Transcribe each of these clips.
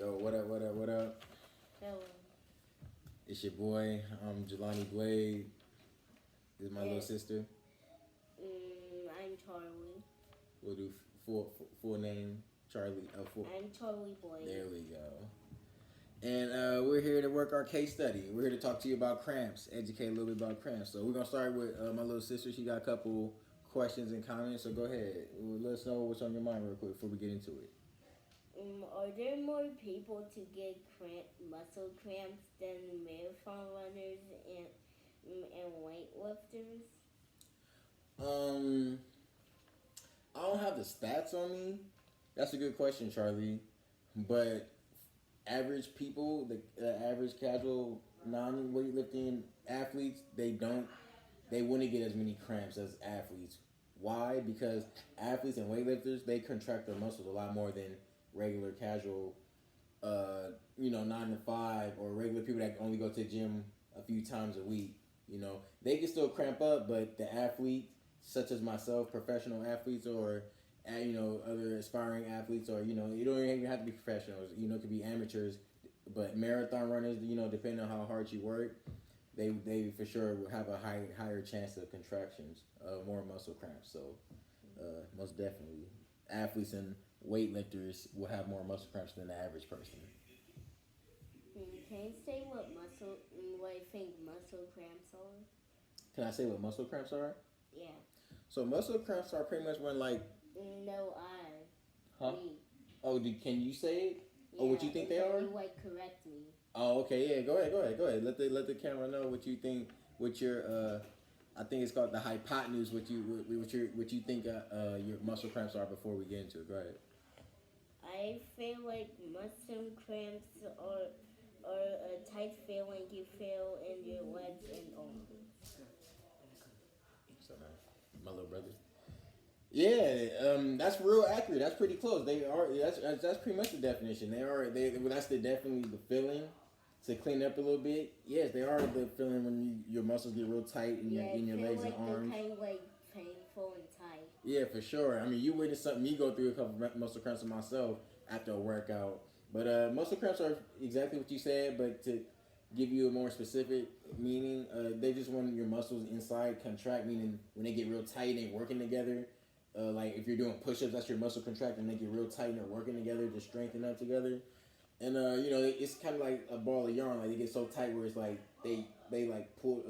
Yo, what up, what up, what up? Hello. It's your boy, Jelani Blade. This is my little And sister. I'm Charlie. We'll do full name, Charlie. I'm Charlie Boy. There we go. And we're here to work our case study. We're here to talk to you about cramps, educate a little bit about cramps. So we're gonna start with my little sister. She got a couple questions and comments. So go ahead. Let us know what's on your mind real quick before we get into it. Are there more people to get muscle cramps than marathon runners and weightlifters? I don't have the stats on me. That's a good question, Charlie. But average people, the average casual non-weightlifting athletes, they wouldn't get as many cramps as athletes. Why? Because athletes and weightlifters, they contract their muscles a lot more than regular casual 9 to 5 or regular people that only go to the gym a few times a week. They can still cramp up, but the athlete, such as myself, professional athletes or other aspiring athletes, or you don't even have to be professionals. It could be amateurs, but marathon runners, depending on how hard you work, they for sure will have a higher chance of contractions, more muscle cramps. So most definitely, athletes and weightlifters will have more muscle cramps than the average person. Can you say what I think muscle cramps are? Can I say what muscle cramps are? Yeah. So muscle cramps are pretty much when No, I. Huh? Me. Oh, can you say it? Yeah, Oh, what you think they are? You correct me. Oh, okay, yeah. Go ahead. Let the camera know what you think. What your I think it's called the hypotenuse. What you think your muscle cramps are before we get into it. Go ahead. I feel like muscle cramps are a tight feeling you feel in your legs and arms. So, my little brother. Yeah, that's real accurate. That's pretty close. They are. That's pretty much the definition. That's definitely the feeling. To clean up a little bit, yes, they are the feeling when your muscles get real tight in your legs and arms. Kind of like painful and tight. Yeah, for sure. I mean, you witnessed something. Me go through a couple muscle cramps myself after a workout. But muscle cramps are exactly what you said. But to give you a more specific meaning, they just want your muscles inside contract, meaning when they get real tight and they working together. Like if you're doing push-ups, that's your muscle contracting. They get real tight and they're working together to strengthen up together. And it's kind of like a ball of yarn. Like they get so tight where it's like they like pull,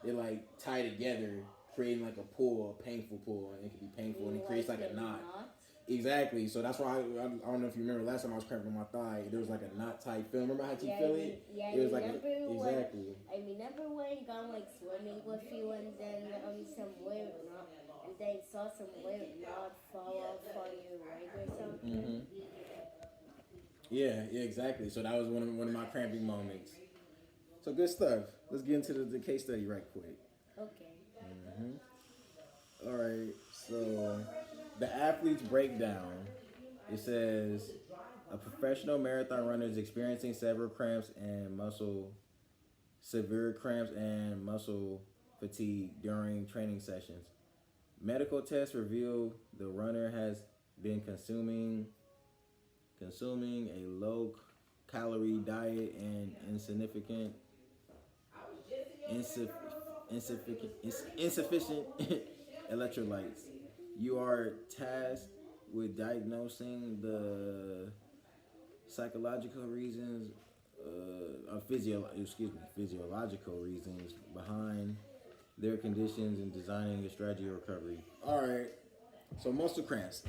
they like tie together, creating like a pull, a painful pull, and it can be painful, and it creates like a knot. Exactly. So that's why I don't know if you remember last time I was cramping my thigh. There was like a knot type feel. Remember how you feel it? Yeah, it was like exactly. I remember when I gone like swimming with you, and then some weird knot, and then saw some weird knot fall off on your leg or something. Mm-hmm. Yeah, exactly. So that was one of my cramping moments. So good stuff. Let's get into the case study right quick. Okay. Mm-hmm. All right. So the athlete's breakdown. It says a professional marathon runner is experiencing severe cramps and muscle fatigue during training sessions. Medical tests reveal the runner has been consuming a low calorie diet and insufficient electrolytes. You are tasked with diagnosing the psychological reasons, physiological reasons behind their conditions and designing a strategy of recovery. All right, so muscle cramps.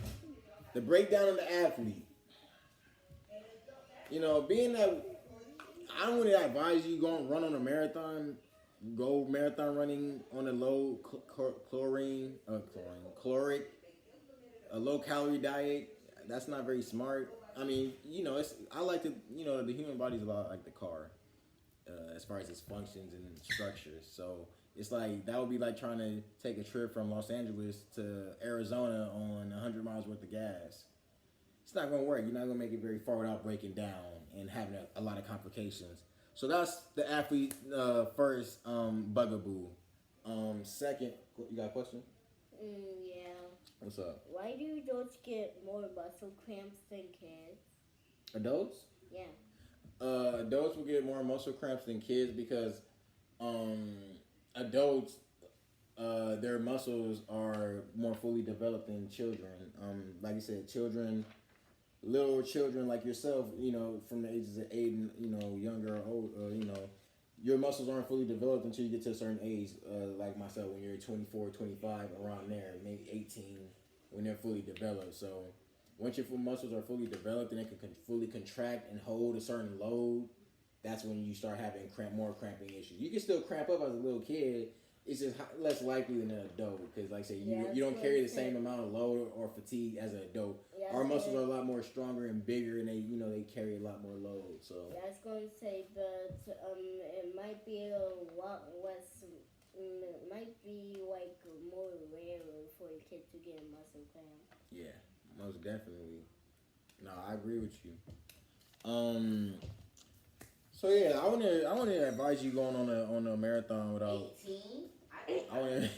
The breakdown of the athlete. Being that I don't really advise you go run on a marathon, go marathon running on a low caloric, a low calorie diet. That's not very smart. I mean, I like to, the human body's a lot like the car, as far as its functions and structures. So it's like that would be like trying to take a trip from Los Angeles to Arizona on 100 miles worth of gas. It's not going to work. You're not going to make it very far without breaking down and having a lot of complications. So that's the athlete first bugaboo. Second, you got a question? Yeah. What's up? Why do adults get more muscle cramps than kids? Adults? Yeah. Adults will get more muscle cramps than kids because um, adults, their muscles are more fully developed than children. Like you said, children, little children like yourself, from the ages of 8 and younger or old, your muscles aren't fully developed until you get to a certain age. Like myself, when you're 24, 25, around there, maybe 18, when they're fully developed. So once your full muscles are fully developed and they can fully contract and hold a certain load, that's when you start having more cramping issues. You can still cramp up as a little kid. It's just less likely than an adult because, like I said, you don't carry the same amount of load or fatigue as an adult. Yeah, our muscles are a lot more stronger and bigger, and they carry a lot more load. So yeah, I was going to say, but it might be a lot less. It might be like more rare for a kid to get a muscle cramp. yeah, most definitely. No, I agree with you. So yeah, I wanna advise you going on a marathon without. 18. I want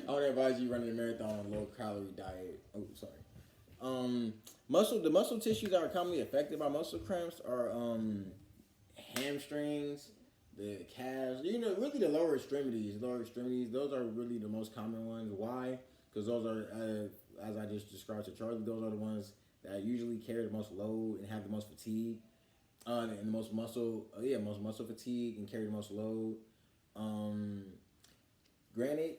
to advise you running a marathon on a low calorie diet. Oh, sorry. The muscle tissues that are commonly affected by muscle cramps are hamstrings, the calves. Really the lower extremities. Those are really the most common ones. Why? Because those are, as I just described to Charlie, those are the ones that usually carry the most load and have the most fatigue, and the most muscle fatigue and carry the most load. Granted,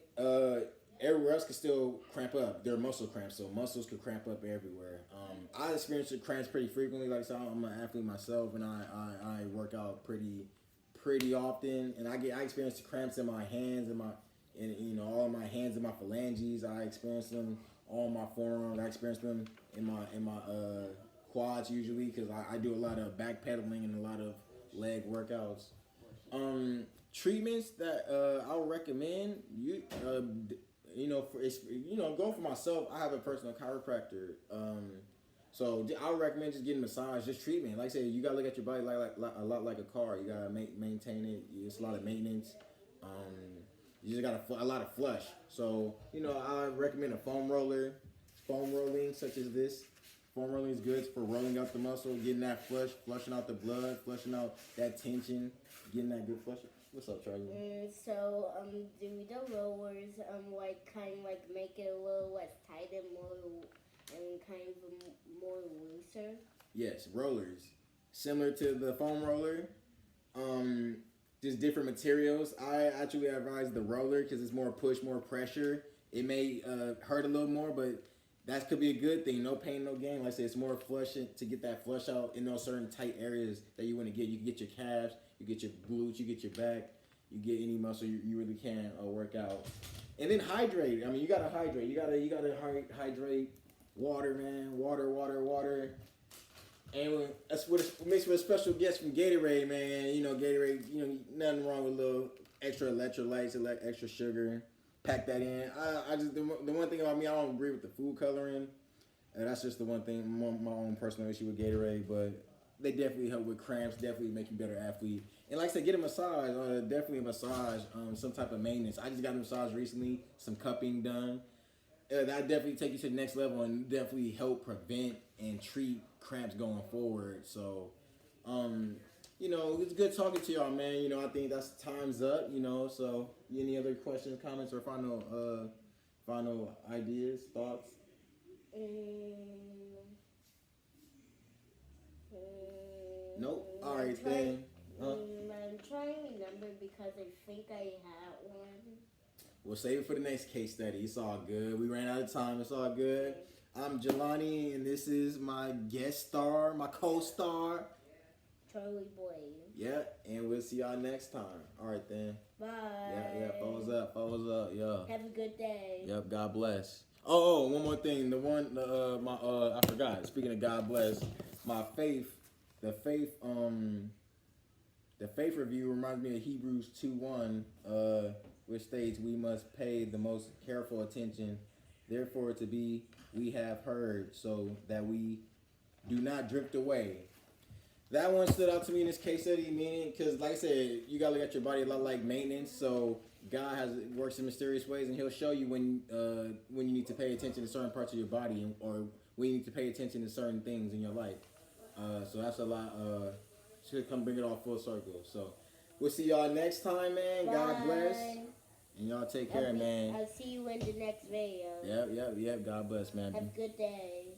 everywhere else can still cramp up. They're muscle cramps, so muscles could cramp up everywhere. I experience cramps pretty frequently. Like I said, I'm an athlete myself, and I work out pretty often, and I experience the cramps in my hands and all my hands and my phalanges. I experience them on my forearms. I experience them in my quads usually because I do a lot of backpedaling and a lot of leg workouts. Treatments that I would recommend going for myself. I have a personal chiropractor, so I would recommend just getting massage, just treatment. Like I said, you gotta look at your body like a lot like a car. You gotta maintain it. It's a lot of maintenance. You just got a lot of flush. So I recommend a foam rolling such as this. Foam rolling is good for rolling out the muscle, getting that flushing out the blood, flushing out that tension, getting that good flush. What's up, Charlie? So do the rollers kind of make it a little less tight and kind of more looser? Yes, rollers. Similar to the foam roller. Just different materials. I actually advise the roller because it's more push, more pressure. It may hurt a little more, but that could be a good thing. No pain, no gain. Like I said, it's more flushing to get that flush out in those certain tight areas that you want to get. You can get your calves, you get your glutes, you get your back, you get any muscle you really can work out. And then hydrate. I mean, you gotta hydrate. You gotta hydrate. Water, man. Water. And that's what it makes for a special guest from Gatorade, man. Gatorade. Nothing wrong with a little extra electrolytes, extra sugar. Pack that in. I just the one thing about me, I don't agree with the food coloring. That's just the one thing, my own personal issue with Gatorade. But they definitely help with cramps. Definitely make you a better athlete. And like I said, get a massage. Definitely a massage. Some type of maintenance. I just got a massage recently. Some cupping done. That definitely take you to the next level and definitely help prevent and treat cramps going forward. So, it's good talking to y'all, man. I think that's time's up. So any other questions, comments, or final ideas, thoughts? Nope. All right then. I'm trying to remember because I think I had one. We'll save it for the next case study. It's all good. We ran out of time. It's all good. I'm Jelani, and this is my guest star, my co-star, Charlie Boy. Yeah, and we'll see y'all next time. All right, then. Bye. Yeah, followers up, yeah. Have a good day. Yep, God bless. Oh, one more thing. I forgot. Speaking of God bless, the faith review reminds me of Hebrews 2:1, which states we must pay the most careful attention. Therefore, we have heard, so that we do not drift away. That one stood out to me in this case study, meaning because, like I said, you gotta look at your body a lot like maintenance. So God works in mysterious ways, and He'll show you when you need to pay attention to certain parts of your body, or when you need to pay attention to certain things in your life. So that's a lot. Should come bring it all full circle. So we'll see y'all next time, man. God bless. Bye. And y'all take care, man. I'll see you in the next video. Yep. God bless, man. Have a good day.